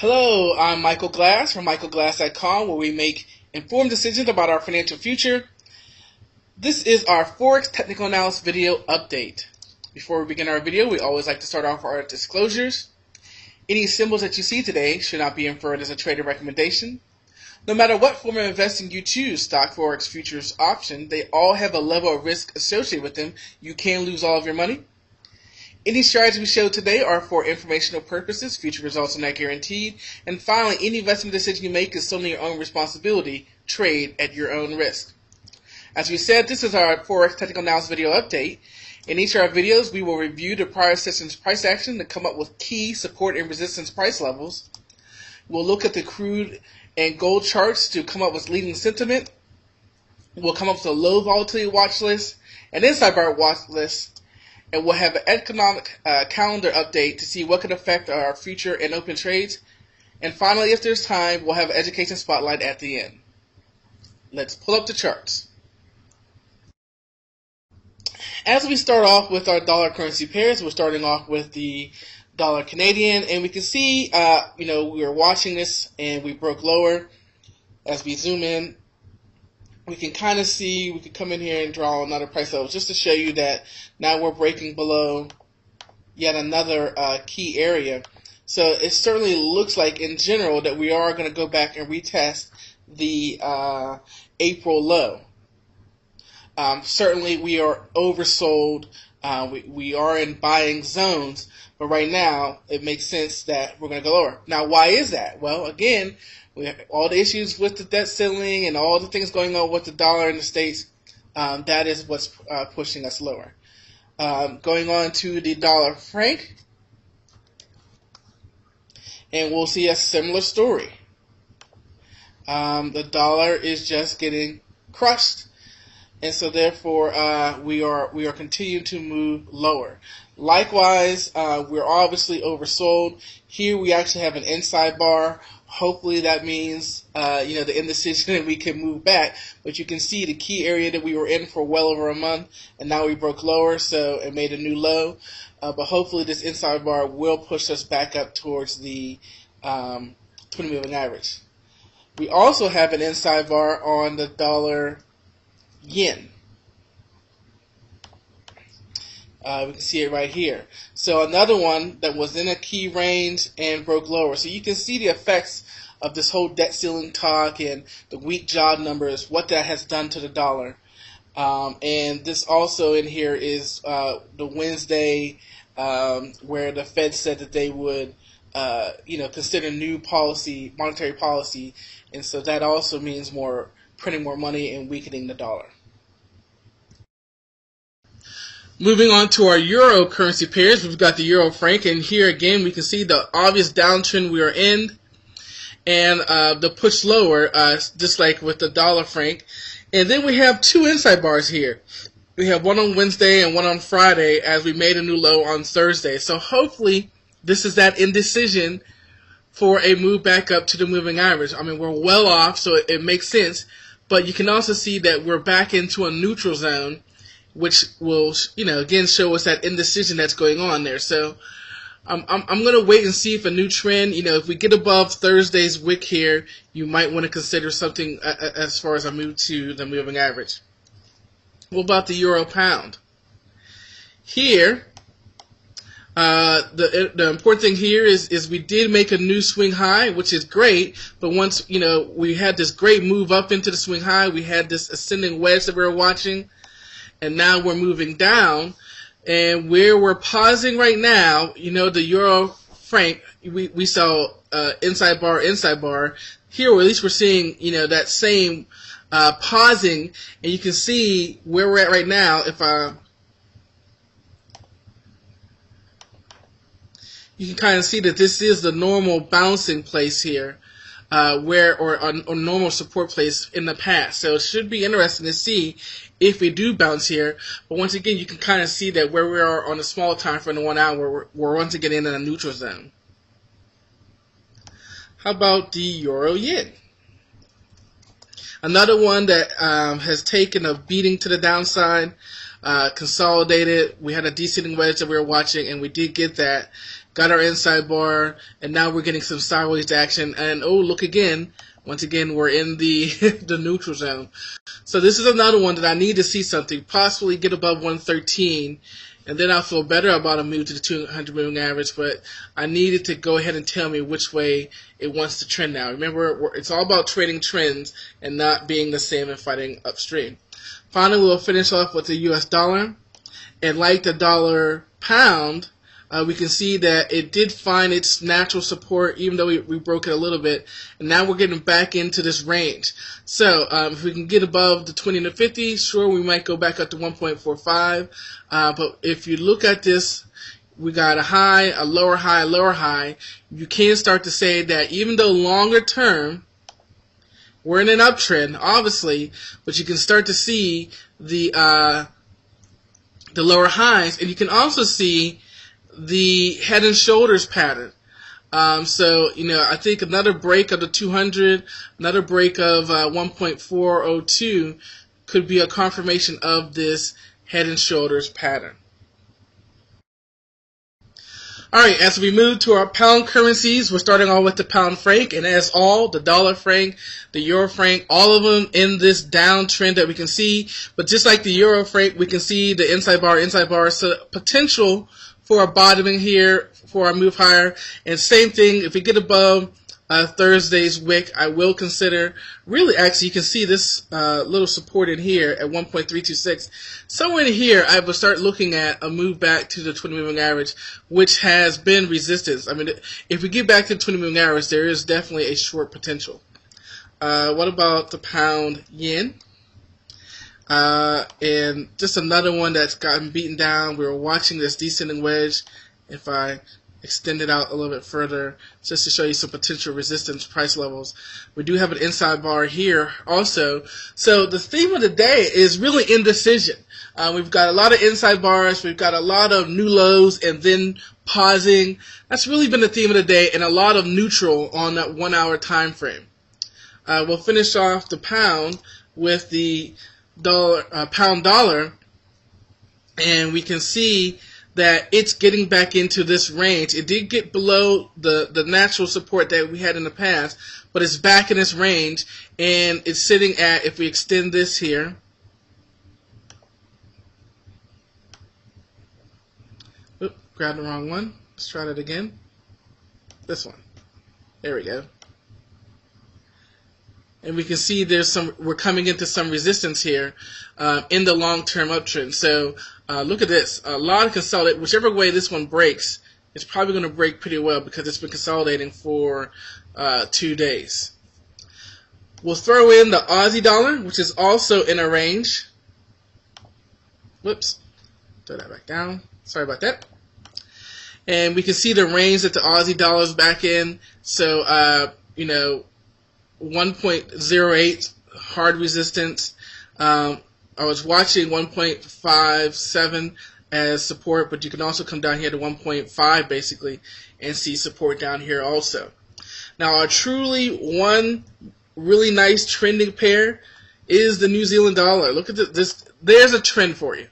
Hello, I'm Michael Glass from michaelglass.com, where we make informed decisions about our financial future. This is our Forex Technical Analysis video update. Before we begin our video, we always like to start off our disclosures. Any symbols that you see today should not be inferred as a trader recommendation. No matter what form of investing you choose, stock, forex, futures, option, they all have a level of risk associated with them. You can lose all of your money. Any strategies we show today are for informational purposes. Future results are not guaranteed. And finally, any investment decision you make is solely your own responsibility. Trade at your own risk. As we said, this is our Forex Technical Analysis video update. In each of our videos, we will review the prior session's price action to come up with key support and resistance price levels. We'll look at the crude and gold charts to come up with leading sentiment. We'll come up with a low volatility watch list, an inside bar watch list, and we'll have an economic calendar update to see what could affect our future and open trades. And finally, if there's time, we'll have an education spotlight at the end. Let's pull up the charts. As we start off with our dollar currency pairs, we're starting off with the dollar Canadian, and we can see, we were watching this and we broke lower. As we zoom in, we can kind of see, we could come in here and draw another price level just to show you that now we're breaking below yet another key area. So it certainly looks like in general that we are going to go back and retest the April low. Certainly we are oversold. We are in buying zones, but right now it makes sense that we're going to go lower. Now, why is that? Well, again, we have all the issues with the debt ceiling and all the things going on with the dollar in the States. That is what's pushing us lower. Going on to the dollar franc, and we'll see a similar story. The dollar is just getting crushed, and so therefore we are continuing to move lower. Likewise, we're obviously oversold. Here we actually have an inside bar. Hopefully that means, the indecision and we can move back. But you can see the key area that we were in for well over a month, and now we broke lower, so it made a new low. But hopefully this inside bar will push us back up towards the 20-moving average. We also have an inside bar on the dollar yen. We can see it right here. So another one that was in a key range and broke lower. So you can see the effects of this whole debt ceiling talk and the weak job numbers, what that has done to the dollar. And this also in here is the Wednesday where the Fed said that they would consider new policy, monetary policy. And so that also means printing more money and weakening the dollar. Moving on to our euro currency pairs, we've got the euro franc, and here again we can see the obvious downtrend we are in, and the push lower, just like with the dollar franc. And then we have two inside bars here. We have one on Wednesday and one on Friday, as we made a new low on Thursday. So hopefully this is that indecision for a move back up to the moving average. I mean, we're well off, so it makes sense, but you can also see that we're back into a neutral zone, which will, again show us that indecision that's going on there. So I'm going to wait and see if a new trend, if we get above Thursday's wick here, you might want to consider something as far as a move to the moving average. What about the euro pound? Here, the important thing here is we did make a new swing high, which is great, but once, we had this great move up into the swing high, we had this ascending wedge that we were watching, and now we're moving down, and where we're pausing right now, the euro franc, we saw inside bar. Here, or at least we're seeing, that same pausing, and you can see where we're at right now. You can kind of see that this is the normal bouncing place here, or a normal support place in the past. So it should be interesting to see if we do bounce here. But once again, you can kind of see that where we are on a small time frame, the 1 hour, we're once again in a neutral zone. How about the euro yen? Another one that has taken a beating to the downside, consolidated. We had a descending wedge that we were watching, and we did get that. got our inside bar, and now we're getting some sideways action. And oh, look again. Once again, we're in the the neutral zone. So this is another one that I need to see something, possibly get above 113, and then I'll feel better about a move to the 200 moving average. But I need it to go ahead and tell me which way it wants to trend now. Remember, it's all about trading trends and not being the same and fighting upstream. Finally, we'll finish off with the U.S. dollar. And like the dollar pound, we can see that it did find its natural support, even though we broke it a little bit. And now we're getting back into this range. So if we can get above the 20 and the 50, sure, we might go back up to 1.45. But if you look at this, we got a high, a lower high, a lower high. You can start to say that even though longer term, we're in an uptrend, obviously, but you can start to see the lower highs, and you can also see the head and shoulders pattern. So, I think another break of the 200, another break of 1.402 could be a confirmation of this head and shoulders pattern. Alright, as we move to our pound currencies, we're starting off with the pound franc, and as the dollar franc, the euro franc, all of them in this downtrend that we can see. But just like the euro franc, we can see the inside bar, so potential for a bottoming here for our move higher. And same thing, if we get above Thursday's wick, I will consider, really actually you can see this little support in here at 1.326. Somewhere in here I will start looking at a move back to the 20 moving average, which has been resistance. I mean, if we get back to the 20 moving average, there is definitely a short potential. What about the pound yen? And just another one that's gotten beaten down. We were watching this descending wedge. If I extend it out a little bit further, just to show you some potential resistance price levels. We do have an inside bar here also. So the theme of the day is really indecision. We've got a lot of inside bars, we've got a lot of new lows and then pausing. That's really been the theme of the day, and a lot of neutral on that 1 hour time frame. We'll finish off the pound with the pound dollar, and we can see that it's getting back into this range. It did get below the natural support that we had in the past, but it's back in this range, and it's sitting at, if we extend this here, oops, grabbed the wrong one. Let's try that again. This one. There we go. And we can see we're coming into some resistance here in the long-term uptrend. So look at this. A lot of consolidate. Whichever way this one breaks, it's probably going to break pretty well because it's been consolidating for 2 days. We'll throw in the Aussie dollar, which is also in a range. Whoops. Throw that back down. Sorry about that. And we can see the range that the Aussie dollar is back in. So, 1.08 hard resistance. I was watching 1.57 as support, but you can also come down here to 1.5 basically and see support down here also. Now, our truly one really nice trending pair is the New Zealand dollar. Look at this. There's a trend for you.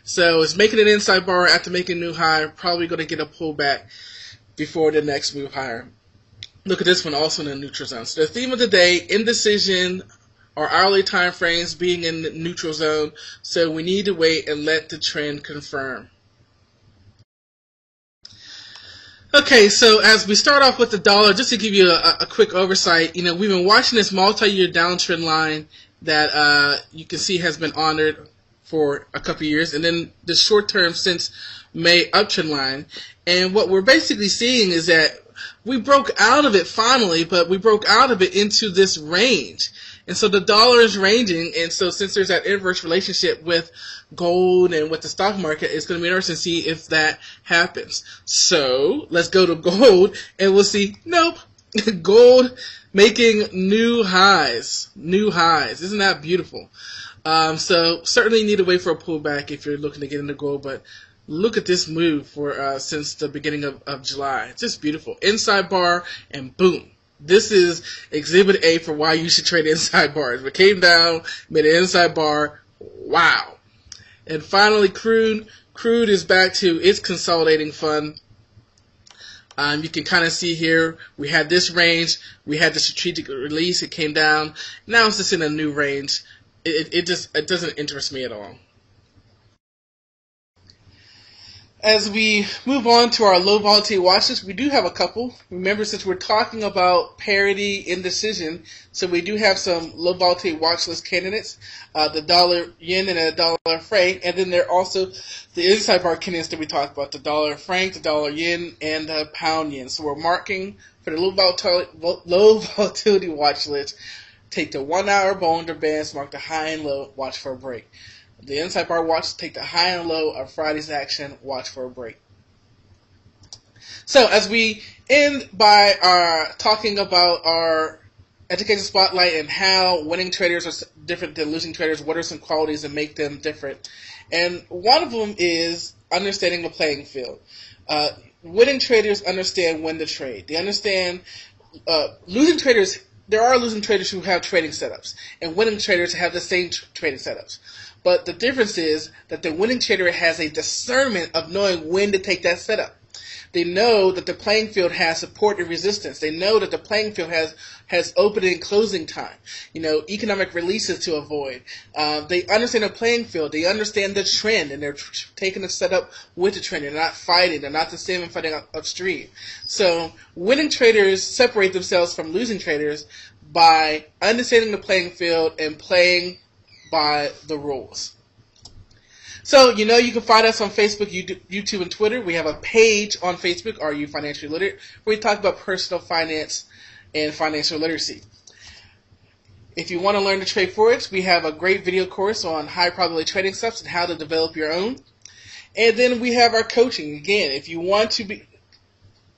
So it's making an inside bar after making a new high. Probably going to get a pullback before the next move higher. Look at this one, also in the neutral zone. So the theme of the day, indecision, our hourly time frames being in the neutral zone. So we need to wait and let the trend confirm. Okay, so as we start off with the dollar, just to give you a quick oversight, we've been watching this multi-year downtrend line that you can see has been honored for a couple years, and then the short-term since May uptrend line. And what we're basically seeing is that we broke out of it finally, but we broke out of it into this range. And so the dollar is ranging, and so since there's that inverse relationship with gold and with the stock market, it's going to be interesting to see if that happens. So let's go to gold, and we'll see, nope, gold making new highs. New highs. Isn't that beautiful? So certainly need to wait for a pullback if you're looking to get into gold, but look at this move for since the beginning of July. It's just beautiful. Inside bar, and boom. This is exhibit A for why you should trade inside bars. We came down, made an inside bar. Wow. And finally, crude. Crude is back to its consolidating fun. You can kind of see here, we had this range, we had the strategic release, it came down. Now it's just in a new range. It doesn't interest me at all. As we move on to our low volatility watches, we do have a couple. Remember, since we're talking about parity indecision, so we do have some low volatility watch list candidates, the dollar yen and the dollar franc, and then there are also the inside bar candidates that we talked about, the dollar franc, the dollar yen, and the pound yen. So we're marking for the low volatility watch list. Take the 1 hour Bollinger Bands, mark the high and low, watch for a break. The inside bar watch, take the high and low of Friday's action, watch for a break. So as we end by talking about our education spotlight and how winning traders are different than losing traders, what are some qualities that make them different? And one of them is understanding the playing field. Winning traders understand when to trade. They understand losing traders. There are losing traders who have trading setups, and winning traders have the same trading setups. But the difference is that the winning trader has a discernment of knowing when to take that setup. They know that the playing field has support and resistance. They know that the playing field has opening and closing time, economic releases to avoid. They understand the playing field. They understand the trend, and they're taking the setup with the trend. They're not fighting. They're not the same fighting upstream. So winning traders separate themselves from losing traders by understanding the playing field and playing by the rules. So, you can find us on Facebook, YouTube, and Twitter. We have a page on Facebook, Are You Financially Literate?, where we talk about personal finance and financial literacy. If you want to learn to trade Forex, we have a great video course on high probability trading steps and how to develop your own. And then we have our coaching. Again, if you want to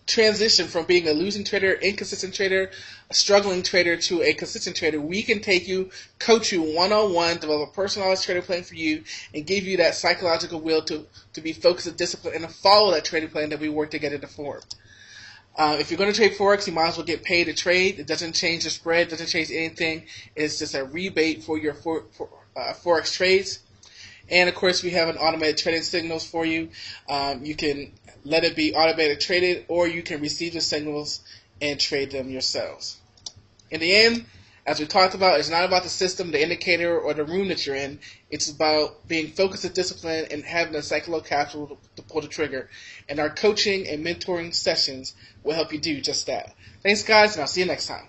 transition from being a losing trader, inconsistent trader, a struggling trader to a consistent trader, we can coach you one-on-one, develop a personalized trading plan for you, and give you that psychological will to be focused and disciplined and to follow that trading plan that we work together to form. If you're going to trade Forex, you might as well get paid to trade. It doesn't change the spread, doesn't change anything. It's just a rebate for your Forex trades. And, of course, we have an automated trading signals for you. You can let it be automated traded, or you can receive the signals and trade them yourselves. In the end, as we talked about, it's not about the system, the indicator, or the room that you're in. It's about being focused and disciplined and having the psychological capital to pull the trigger. And our coaching and mentoring sessions will help you do just that. Thanks, guys, and I'll see you next time.